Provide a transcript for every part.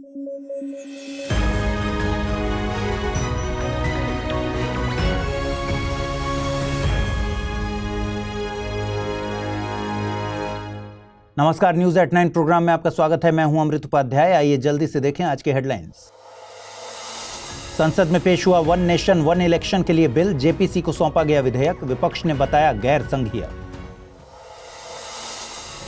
नमस्कार, news at 9 programme में आपका स्वागत है। मैं हूं अमृत उपाध्याय। आइए जल्दी से देखें आज के हेडलाइंस। संसद में पेश हुआ वन नेशन वन इलेक्शन के लिए बिल, जेपीसी को सौंपा गया विधेयक, विपक्ष ने बताया गैर संघीय।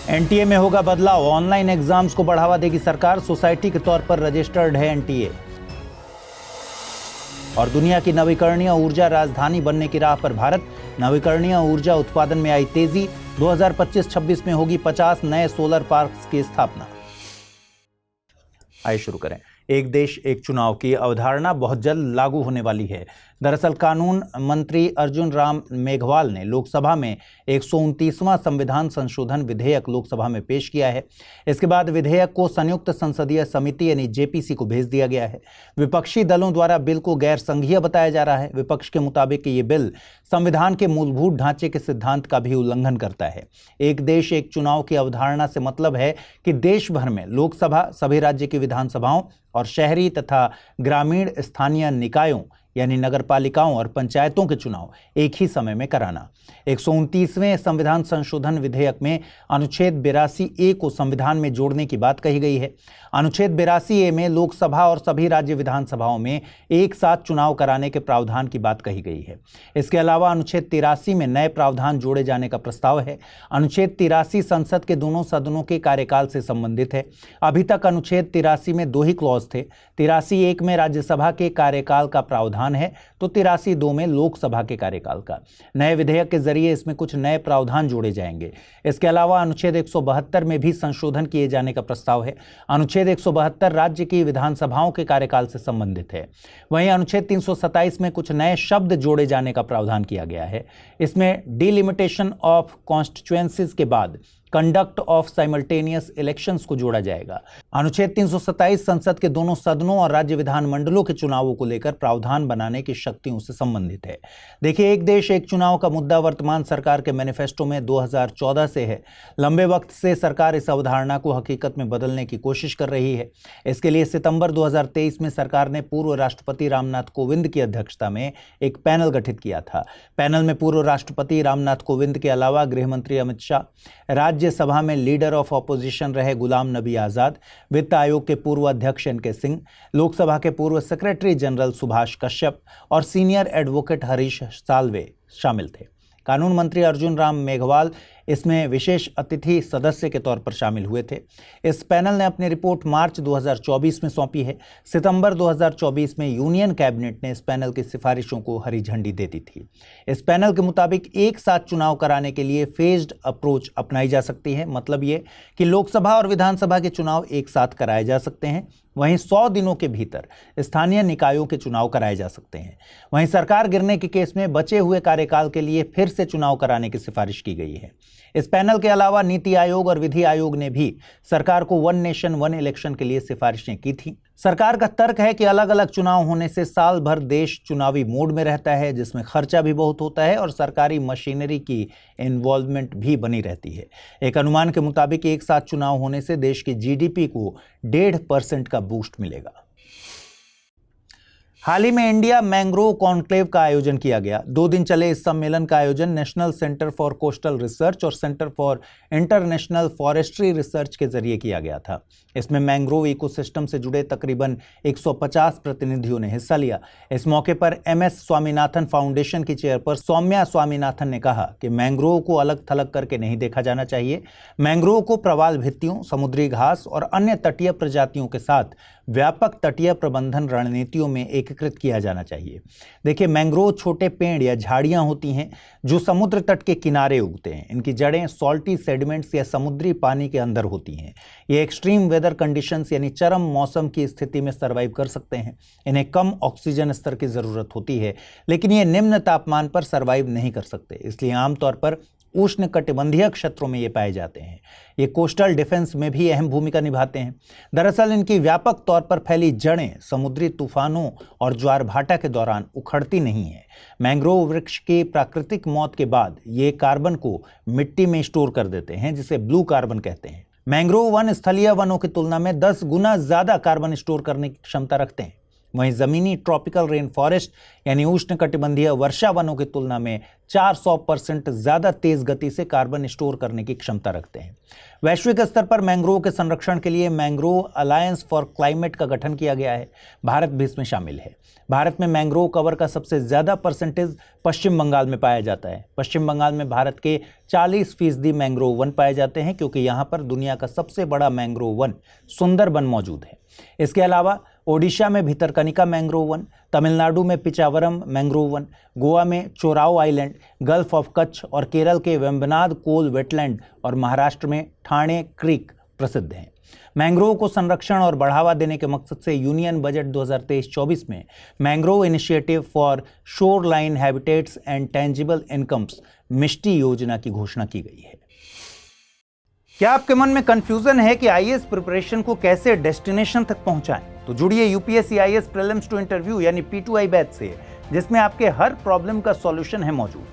एनटीए में होगा बदलाव, ऑनलाइन एग्जाम्स को बढ़ावा देगी सरकार, सोसाइटी के तौर पर रजिस्टर्ड है एनटीए। और दुनिया की नवीकरणीय ऊर्जा राजधानी बनने की राह पर भारत, नवीकरणीय ऊर्जा उत्पादन में आई तेजी, 2025-26 में होगी 50 नए सोलर पार्क्स की स्थापना। आइए शुरू करें। एक देश एक चुनाव की अवधारणा बहुत जल्द लागू होने वाली है। दरअसल कानून मंत्री अर्जुन राम मेघवाल ने लोकसभा में 129वां संविधान संशोधन विधेयक लोकसभा में पेश किया है। इसके बाद विधेयक को संयुक्त संसदीय समिति यानी जेपीसी को भेज दिया गया है। विपक्षी दलों द्वारा बिल को गैर संघीय बताया जा रहा है। विपक्ष के मुताबिक ये बिल संविधान के मूलभूत ढांचे के सिद्धांत का भी उल्लंघन करता है। एक देश एक चुनाव की अवधारणा से मतलब है कि देश भर में लोकसभा, सभी राज्य की विधानसभाओं और शहरी तथा ग्रामीण स्थानीय निकायों यानी नगरपालिकाओं और पंचायतों के चुनाव एक ही समय में कराना। 129वें संविधान संशोधन विधेयक में अनुच्छेद 82A को संविधान में जोड़ने की बात कही गई है। अनुच्छेद 82A में लोकसभा और सभी राज्य विधानसभाओं में एक साथ चुनाव कराने के प्रावधान की बात कही गई है। इसके अलावा अनुच्छेद 83 में नए प्रावधान जोड़े जाने का प्रस्ताव है। अनुच्छेद 83 संसद के दोनों सदनों के कार्यकाल से संबंधित है। अभी तक अनुच्छेद 83 में 2 ही क्लॉज थे। 83(1) में राज्यसभा के कार्यकाल का प्रावधान है तो 83(2) में लोकसभा के कार्यकाल का। नए विधेयक के जरिए इसमें कुछ नए प्रावधान जोड़े जाएंगे। इसके अलावा अनुच्छेद 172 में भी संशोधन किए जाने का प्रस्ताव है। अनुच्छेद 172 राज्य की विधानसभाओं के कार्यकाल से संबंधित है। वहीं अनुच्छेद 327 में कुछ नए शब्द जोड़े जाने का प्रावधान किया गया है। इसमें डिलिमिटेशन ऑफ कॉन्स्टिट्यूएंसीज के बाद कंडक्ट ऑफ साइमल्टेनियस इलेक्शंस को जोड़ा जाएगा। अनुच्छेद 327 संसद के दोनों सदनों और राज्य विधानमंडलों के चुनावों को लेकर प्रावधान बनाने की शक्तियों से संबंधित है। देखिए, एक देश एक चुनाव का मुद्दा वर्तमान सरकार के मैनिफेस्टो में 2014 से है। लंबे वक्त से सरकार इस अवधारणा को हकीकत में बदलने की कोशिश कर रही है। इसके लिए सितंबर 2023 में सरकार ने पूर्व राष्ट्रपति रामनाथ कोविंद की अध्यक्षता में एक पैनल गठित किया था। पैनल में पूर्व राष्ट्रपति रामनाथ कोविंद के अलावा गृह मंत्री अमित शाह, राज्यसभा में लीडर ऑफ ऑपोजिशन रहे गुलाम नबी आजाद, वित्त आयोग के पूर्व अध्यक्ष एनके सिंह, लोकसभा के पूर्व सेक्रेटरी जनरल सुभाष कश्यप और सीनियर एडवोकेट हरीश साल्वे शामिल थे। कानून मंत्री अर्जुन राम मेघवाल इसमें विशेष अतिथि सदस्य के तौर पर शामिल हुए थे। इस पैनल ने अपनी रिपोर्ट मार्च 2024 में सौंपी है। सितंबर 2024 में यूनियन कैबिनेट ने इस पैनल की सिफारिशों को हरी झंडी दे दी थी। इस पैनल के मुताबिक एक साथ चुनाव कराने के लिए फेज्ड अप्रोच अपनाई जा सकती है। मतलब ये कि लोकसभा और विधानसभा के चुनाव एक साथ कराए जा सकते हैं। वहीं 100 दिनों के भीतर स्थानीय निकायों के चुनाव कराए जा सकते हैं। वहीं सरकार गिरने के केस में बचे हुए कार्यकाल के लिए फिर से चुनाव कराने की सिफारिश की गई है। इस पैनल के अलावा नीति आयोग और विधि आयोग ने भी सरकार को वन नेशन वन इलेक्शन के लिए सिफारिशें की थी। सरकार का तर्क है कि अलग अलग चुनाव होने से साल भर देश चुनावी मोड में रहता है, जिसमें खर्चा भी बहुत होता है और सरकारी मशीनरी की इन्वॉल्वमेंट भी बनी रहती है। एक अनुमान के मुताबिक एक साथ चुनाव होने से देश की जीडीपी को 1.5% का बूस्ट मिलेगा। हाल ही में इंडिया मैंग्रोव कॉन्क्लेव का आयोजन किया गया। 2 दिन चले इस सम्मेलन का आयोजन national centre for coastal research और centre for international forestry research के जरिए किया गया था। इसमें मैंग्रोव इकोसिस्टम से जुड़े तकरीबन 150 प्रतिनिधियों ने हिस्सा लिया। इस मौके पर MS स्वामीनाथन फाउंडेशन की चेयरपर्सन सौम्या स्वामीनाथन ने कहा कि मैंग्रोव को अलग थलग करके नहीं देखा जाना चाहिए। मैंग्रोव को प्रवाल भित्तियों, समुद्री घास और अन्य तटीय प्रजातियों के साथ व्यापक तटीय प्रबंधन रणनीतियों में एकीकृत किया जाना चाहिए। देखिए, मैंग्रोव छोटे पेड़ या झाड़ियां होती हैं जो समुद्र तट के किनारे उगते हैं। इनकी जड़ें सॉल्टी सेडिमेंट्स या समुद्री पानी के अंदर होती हैं। ये एक्सट्रीम वेदर कंडीशंस यानी चरम मौसम की स्थिति में सर्वाइव कर सकते हैं। इन्हें कम ऑक्सीजन स्तर की ज़रूरत होती है, लेकिन ये निम्न तापमान पर सर्वाइव नहीं कर सकते। इसलिए आमतौर पर उष्णकटिबंधीय क्षेत्रों में ये पाए जाते हैं। ये कोस्टल डिफेंस में भी अहम भूमिका निभाते हैं। दरअसल इनकी व्यापक तौर पर फैली जड़ें समुद्री तूफानों और ज्वार भाटा के दौरान उखड़ती नहीं है। मैंग्रोव वृक्ष की प्राकृतिक मौत के बाद ये कार्बन को मिट्टी में स्टोर कर देते हैं, जिसे ब्लू कार्बन कहते हैं। मैंग्रोव वन स्थलीय वनों की तुलना में 10 गुना ज्यादा कार्बन स्टोर करने की क्षमता रखते हैं। वहीं जमीनी ट्रॉपिकल रेन फॉरेस्ट यानी उष्णकटिबंधीय वर्षा वनों की तुलना में 400% ज्यादा तेज गति से कार्बन स्टोर करने की क्षमता रखते हैं। वैश्विक स्तर पर मैंग्रोव के संरक्षण के लिए मैंग्रोव अलायंस फॉर क्लाइमेट का गठन किया गया है। भारत भी इसमें शामिल है। भारत में मैंग्रोव कवर का सबसे ज्यादा परसेंटेज पश्चिम बंगाल में पाया जाता है। पश्चिम बंगाल में भारत के 40% मैंग्रोव वन पाए जाते हैं, क्योंकि यहाँ पर दुनिया का सबसे बड़ा मैंग्रोव वन सुंदरबन मौजूद है। इसके अलावा ओडिशा में भितरकनिका मैंग्रोव वन, तमिलनाडु में पिचावरम मैंग्रोव वन, गोवा में चोराव आइलैंड, गल्फ ऑफ कच्छ और केरल के वेम्बनाद कोल वेटलैंड और महाराष्ट्र में ठाणे क्रीक प्रसिद्ध हैं। मैंग्रोव को संरक्षण और बढ़ावा देने के मकसद से यूनियन बजट 2023-24 में mangrove initiative for shore line habitats and tangible incomes MISHTI योजना की घोषणा की गई है। क्या आपके मन में कंफ्यूजन है कि आईएएस प्रिपरेशन को कैसे डेस्टिनेशन तक पहुंचाएं? तो जुड़िए UPSC IAS prelims to interview यानी P2I बैच से, जिसमें आपके हर प्रॉब्लम का सॉल्यूशन है मौजूद।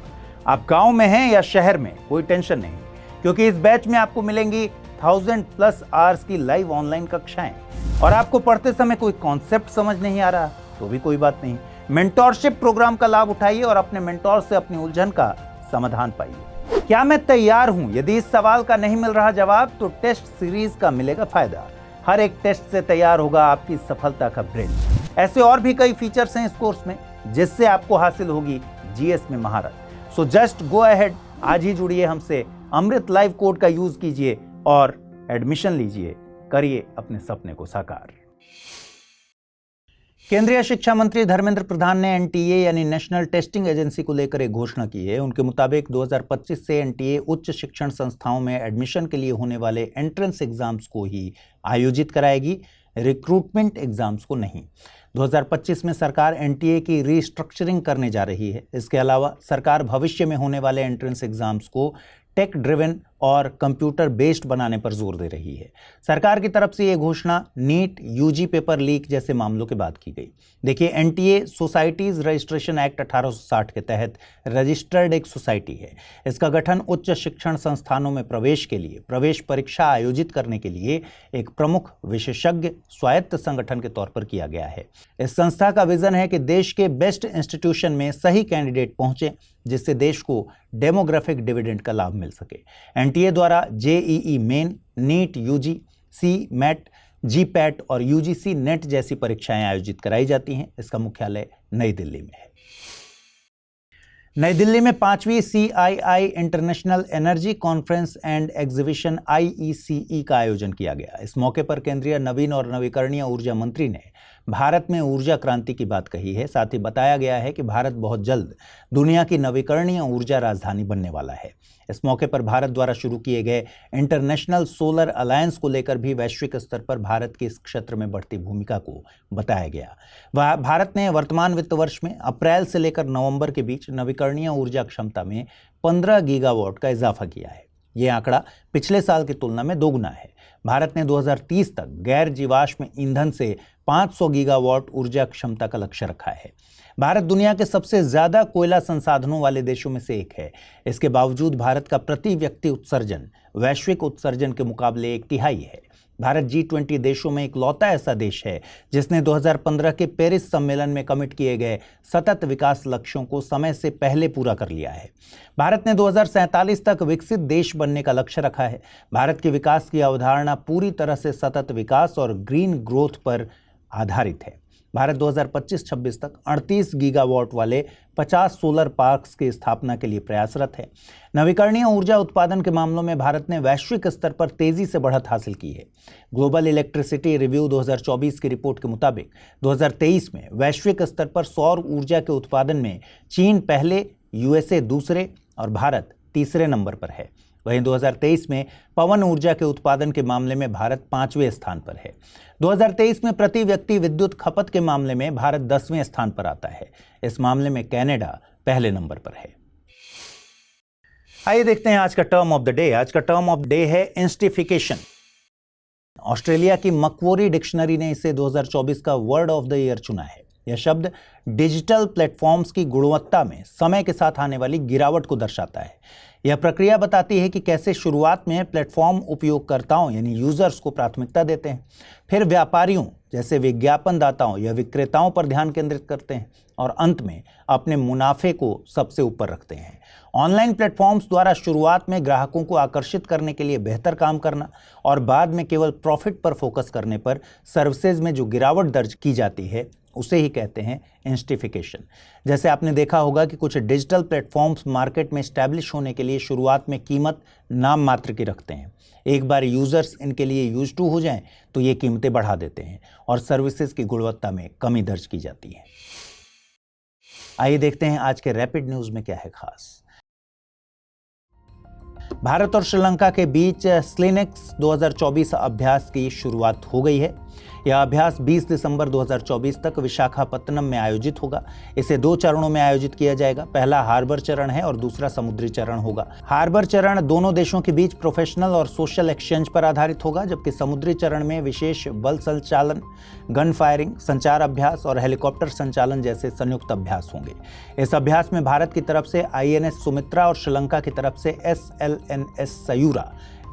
आप गांव में हैं या शहर में, कोई टेंशन नहीं, क्योंकि इस बैच में आपको मिलेंगी 1000+ आवर्स की लाइव ऑनलाइन कक्षाएं। और आपको पढ़ते समय कोई कॉन्सेप्ट समझ नहीं आ रहा तो भी कोई बात नहीं, मेंटोरशिप प्रोग्राम का लाभ उठाइए और अपने मेंटोर से अपनी उलझन का समाधान पाइए। क्या मैं तैयार हूं? यदि इस सवाल का नहीं मिल रहा जवाब तो टेस्ट सीरीज का मिलेगा फायदा। हर एक टेस्ट से तैयार होगा आपकी सफलता का ब्रिज। ऐसे और भी कई फीचर्स हैं इस कोर्स में, जिससे आपको हासिल होगी जीएस में महारत। सो जस्ट गो अहेड, आज ही जुड़िए हमसे, अमृत लाइव कोड का यूज कीजिए और एडमिशन लीजिए, करिए अपने सपने को साकार। केंद्रीय शिक्षा मंत्री धर्मेंद्र प्रधान ने एनटीए यानी नेशनल टेस्टिंग एजेंसी को लेकर एक घोषणा की है। उनके मुताबिक 2025 से एनटीए उच्च शिक्षण संस्थाओं में एडमिशन के लिए होने वाले एंट्रेंस एग्जाम्स को ही आयोजित कराएगी, रिक्रूटमेंट एग्जाम्स को नहीं। 2025 में सरकार एनटीए की रीस्ट्रक्चरिंग करने जा रही है। इसके अलावा सरकार भविष्य में होने वाले एंट्रेंस एग्जाम्स को टेक ड्रिवन और कंप्यूटर बेस्ड बनाने पर जोर दे रही है। सरकार की तरफ से यह घोषणा नीट, यूजी पेपर लीक जैसे मामलों के बाद की गई। देखिए, एनटीए सोसाइटीज रजिस्ट्रेशन एक्ट 1860 के तहत रजिस्टर्ड एक सोसाइटी है। इसका गठन उच्च शिक्षण संस्थानों में प्रवेश के लिए प्रवेश परीक्षा आयोजित करने के लिए एक प्रमुख विशेषज्ञ स्वायत्त संगठन के तौर पर किया गया है। इस संस्था का विजन है कि देश के बेस्ट इंस्टीट्यूशन में सही कैंडिडेट पहुंचे, जिससे देश को डेमोग्राफिक डिविडेंड का लाभ मिल सके। एनटीए द्वारा जेईई मेन, नीट, यूजी, सी मैट, जीपैट और यूजीसी नेट जैसी परीक्षाएं आयोजित कराई जाती हैं। इसका मुख्यालय नई दिल्ली में है। नई दिल्ली में 5वीं CII international energy conference and exhibition IECE का आयोजन किया गया। इस मौके पर केंद्रीय नवीन और नवीकरणीय ऊर्जा मंत्री ने भारत में ऊर्जा क्रांति की बात कही है। साथ ही बताया गया है कि भारत बहुत जल्द दुनिया की नवीकरणीय ऊर्जा राजधानी बनने वाला है। इस मौके पर भारत द्वारा शुरू किए गए इंटरनेशनल सोलर अलायंस को लेकर भी वैश्विक स्तर पर भारत की इस क्षेत्र में बढ़ती भूमिका को बताया गया। भारत ने वर्तमान वित्त वर्ष में अप्रैल से लेकर नवंबर के बीच नवीकरणीय ऊर्जा क्षमता में 15 गीगावाट का इजाफा किया है। ये आंकड़ा पिछले साल की तुलना में दोगुना है। भारत ने 2030 तक गैर जीवाश्म ईंधन से 500 गीगावाट ऊर्जा क्षमता का लक्ष्य रखा है। भारत दुनिया के सबसे ज्यादा कोयला संसाधनों वाले देशों में से एक है। इसके बावजूद भारत का प्रति व्यक्ति उत्सर्जन वैश्विक उत्सर्जन के मुकाबले 1/3 है। भारत G20 देशों में इकलौता ऐसा देश है जिसने 2015 के पेरिस सम्मेलन में कमिट किए गए सतत विकास लक्ष्यों को समय से पहले पूरा कर लिया है। भारत ने 2047 तक विकसित देश बनने का लक्ष्य रखा है। भारत के विकास की अवधारणा पूरी तरह से सतत विकास और ग्रीन ग्रोथ पर आधारित है। भारत 2025-26 तक 38 गीगावाट वाले 50 सोलर पार्क्स की स्थापना के लिए प्रयासरत है। नवीकरणीय ऊर्जा उत्पादन के मामलों में भारत ने वैश्विक स्तर पर तेजी से बढ़त हासिल की है। ग्लोबल इलेक्ट्रिसिटी रिव्यू 2024 की रिपोर्ट के मुताबिक 2023 में वैश्विक स्तर पर सौर ऊर्जा के उत्पादन में चीन पहले, USA दूसरे और भारत तीसरे नंबर पर है। वहीं 2023 में पवन ऊर्जा के उत्पादन के मामले में भारत 5वें स्थान पर है। 2023 में प्रति व्यक्ति विद्युत खपत के मामले में भारत 10वें स्थान पर आता है। इस मामले में कनाडा पहले नंबर पर है। आइए देखते हैं आज का टर्म ऑफ द डे। आज का टर्म ऑफ द डे है इंस्टिफिकेशन। ऑस्ट्रेलिया की मकवरी डिक्शनरी ने इसे 2024 का वर्ड ऑफ द ईयर चुना है। यह शब्द डिजिटल प्लेटफॉर्म्स की गुणवत्ता में समय के साथ आने वाली गिरावट को दर्शाता है। यह प्रक्रिया बताती है कि कैसे शुरुआत में प्लेटफॉर्म उपयोगकर्ताओं यानी यूजर्स को प्राथमिकता देते हैं, फिर व्यापारियों जैसे विज्ञापनदाताओं या विक्रेताओं पर ध्यान केंद्रित करते हैं और अंत में अपने मुनाफे को सबसे ऊपर रखते हैं। ऑनलाइन प्लेटफॉर्म्स द्वारा शुरुआत में ग्राहकों को आकर्षित करने के लिए बेहतर काम करना और बाद में केवल प्रॉफिट पर फोकस करने पर सर्विसेज में जो गिरावट दर्ज की जाती है उसे ही कहते हैं इंस्टिफिकेशन। जैसे आपने देखा होगा कि कुछ डिजिटल प्लेटफॉर्म्स मार्केट में स्टैब्लिश होने के लिए शुरुआत में कीमत नाम मात्र की रखते हैं। एक बार यूजर्स इनके लिए यूज्ड टू हो जाएं तो ये कीमतें बढ़ा देते हैं और सर्विसेज की गुणवत्ता में कमी दर्ज की जाती है। आइए देखते हैं आज के रैपिड न्यूज में क्या है खास। भारत और श्रीलंका के बीच स्लिनेक्स 2024 अभ्यास की शुरुआत हो गई है। यह अभ्यास 20 दिसंबर 2024 तक विशाखापत्तनम में आयोजित होगा। इसे 2 चरणों में आयोजित किया जाएगा। पहला हार्बर चरण है और दूसरा समुद्री चरण होगा। हार्बर चरण दोनों देशों के बीच प्रोफेशनल और सोशल एक्सचेंज पर आधारित होगा, जबकि समुद्री चरण में विशेष बल संचालन, गन फायरिंग, संचार अभ्यास और हेलीकॉप्टर संचालन जैसे संयुक्त अभ्यास होंगे। इस अभ्यास में भारत की तरफ से INS सुमित्रा और श्रीलंका की तरफ से SLNS सयूरा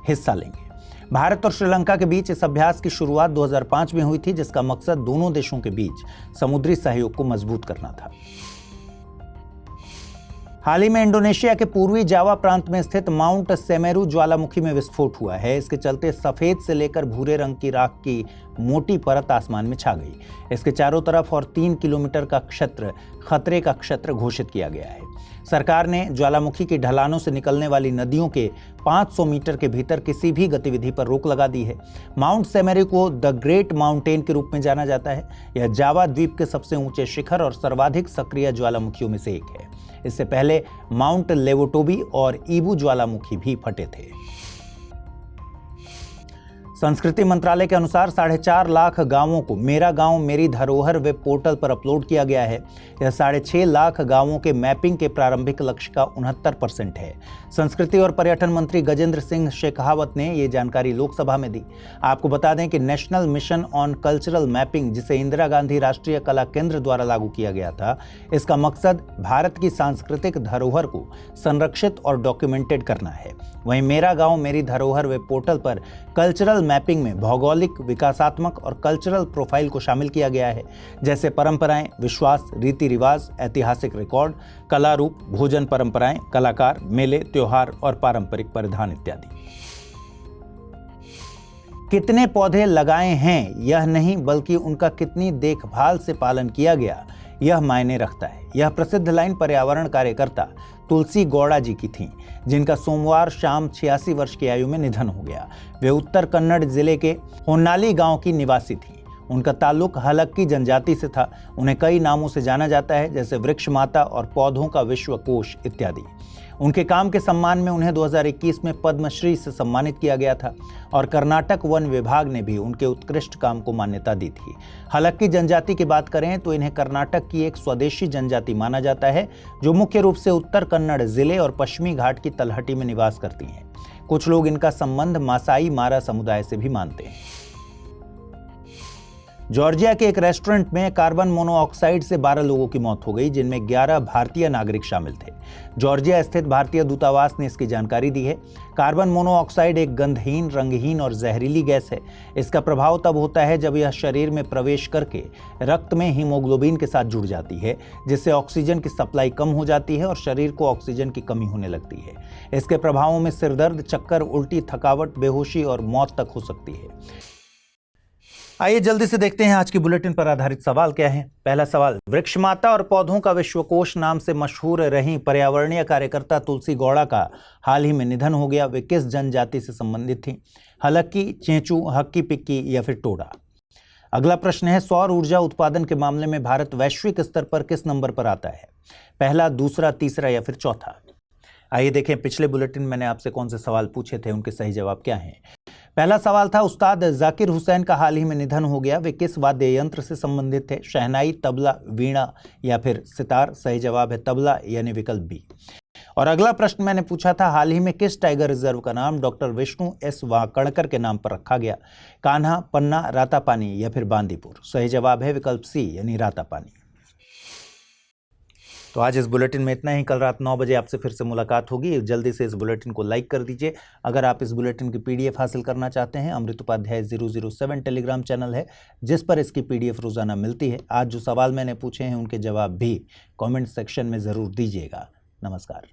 हिस्सा लेंगे। भारत और श्रीलंका के बीच इस अभ्यास की शुरुआत 2005 में हुई थी, जिसका मकसद दोनों देशों के बीच समुद्री सहयोग को मजबूत करना था। हाल ही में इंडोनेशिया के पूर्वी जावा प्रांत में स्थित माउंट सेमेरू ज्वालामुखी में विस्फोट हुआ है। इसके चलते सफेद से लेकर भूरे रंग की राख की मोटी परत आसमान में छा गई। इसके चारों तरफ और 3 किलोमीटर का क्षेत्र खतरे का क्षेत्र घोषित किया गया है। सरकार ने ज्वालामुखी की ढलानों से निकलने वाली नदियों के 500 मीटर के भीतर किसी भी गतिविधि पर रोक लगा दी है। माउंट सेमेरू को द ग्रेट माउंटेन के रूप में जाना जाता है। यह जावा द्वीप के सबसे ऊंचे शिखर और सर्वाधिक सक्रिय ज्वालामुखियों में से एक है। इससे पहले माउंट लेवोटोबी और ईबू ज्वालामुखी भी फटे थे। संस्कृति मंत्रालय के अनुसार 4.5 लाख गांवों को मेरा गांव मेरी धरोहर वेब पोर्टल पर अपलोड किया गया है। यह 6.5 लाख गांवों के मैपिंग के प्रारंभिक लक्ष्य का 69% है। संस्कृति और पर्यटन मंत्री गजेंद्र सिंह शेखावत ने ये जानकारी लोकसभा में दी। आपको बता दें कि national mission on cultural mapping, जिसे इंदिरा गांधी राष्ट्रीय कला केंद्र द्वारा लागू किया गया था, इसका मकसद भारत की सांस्कृतिक धरोहर को संरक्षित और डॉक्यूमेंटेड करना है। वहीं मेरा गांव मेरी धरोहर वेब पोर्टल पर कल्चरल मैपिंग में भौगोलिक, विकासात्मक और कल्चरल प्रोफाइल को शामिल किया गया है, जैसे परंपराएं, विश्वास, रीति रिवाज, ऐतिहासिक रिकॉर्ड, कला रूप, भोजन परंपराएं, कलाकार, मेले, त्योहार और पारंपरिक परिधान इत्यादि। कितने पौधे लगाए हैं यह नहीं, बल्कि उनका कितनी देखभाल से पालन किया गया यह मायने रखता है। यह प्रसिद्ध लाइन पर्यावरण कार्यकर्ता तुलसी गौड़ा जी की थी, जिनका सोमवार शाम 86 वर्ष की आयु में निधन हो गया। वे उत्तर कन्नड़ जिले के होन्नाली गांव की निवासी थी। उनका ताल्लुक हलक्की जनजाति से था। उन्हें कई नामों से जाना जाता है, जैसे वृक्ष माता और पौधों का विश्वकोश इत्यादि। उनके काम के सम्मान में उन्हें 2021 में पद्मश्री से सम्मानित किया गया था और कर्नाटक वन विभाग ने भी उनके उत्कृष्ट काम को मान्यता दी थी। हलक्की जनजाति की बात करें तो इन्हें कर्नाटक की एक स्वदेशी जनजाति माना जाता है, जो मुख्य रूप से उत्तर कन्नड़ जिले और पश्चिमी घाट की तलहटी में निवास करती हैं। कुछ लोग इनका संबंध मासाई मारा समुदाय से भी मानते हैं। जॉर्जिया के एक रेस्टोरेंट में कार्बन मोनोऑक्साइड से 12 लोगों की मौत हो गई, जिनमें 11 भारतीय नागरिक शामिल थे। जॉर्जिया स्थित भारतीय दूतावास ने इसकी जानकारी दी है। कार्बन मोनोऑक्साइड एक गंधहीन, रंगहीन और जहरीली गैस है। इसका प्रभाव तब होता है जब यह शरीर में प्रवेश करके रक्त में हीमोग्लोबिन के साथ जुड़ जाती है, जिससे ऑक्सीजन की सप्लाई कम हो जाती है और शरीर को ऑक्सीजन की कमी होने लगती है। इसके प्रभावों में सिरदर्द, चक्कर, उल्टी, थकावट, बेहोशी और मौत तक हो सकती है। आइए जल्दी से देखते हैं आज की बुलेटिन पर आधारित सवाल क्या है। पहला सवाल, वृक्ष माता और पौधों का विश्वकोश नाम से मशहूर रही पर्यावरणीय कार्यकर्ता तुलसी गौड़ा का हाल ही में निधन हो गया। वे किस जनजाति से संबंधित थी? हलक्की, चेंचू, हक्की पिक्की या फिर टोडा? अगला प्रश्न है, सौर ऊर्जा उत्पादन के मामले में भारत वैश्विक स्तर पर किस नंबर पर आता है? पहला, दूसरा, तीसरा या फिर चौथा? आइए देखें पिछले बुलेटिन मैंने आपसे कौन से सवाल पूछे थे, उनके सही जवाब क्या हैं। पहला सवाल था, उस्ताद जाकिर हुसैन का हाल ही में निधन हो गया। वे किस वाद्य यंत्र से संबंधित थे? शहनाई, तबला, वीणा या फिर सितार? सही जवाब है तबला यानी विकल्प बी। और अगला प्रश्न मैंने पूछा था, हाल ही में किस टाइगर रिजर्व का नाम डॉक्टर विष्णु एस वाकणकर के नाम पर रखा गया? कान्हा, पन्ना, रातापानी या फिर बांदीपुर? सही जवाब है विकल्प सी यानी रातापानी। तो आज इस बुलेटिन में इतना ही। कल रात 9 बजे आपसे फिर से मुलाकात होगी। जल्दी से इस बुलेटिन को लाइक कर दीजिए। अगर आप इस बुलेटिन की पीडीएफ हासिल करना चाहते हैं, अमृत उपाध्याय 007 टेलीग्राम चैनल है जिस पर इसकी पीडीएफ रोजाना मिलती है। आज जो सवाल मैंने पूछे हैं उनके जवाब भी कमेंट सेक्शन में ज़रूर दीजिएगा। नमस्कार।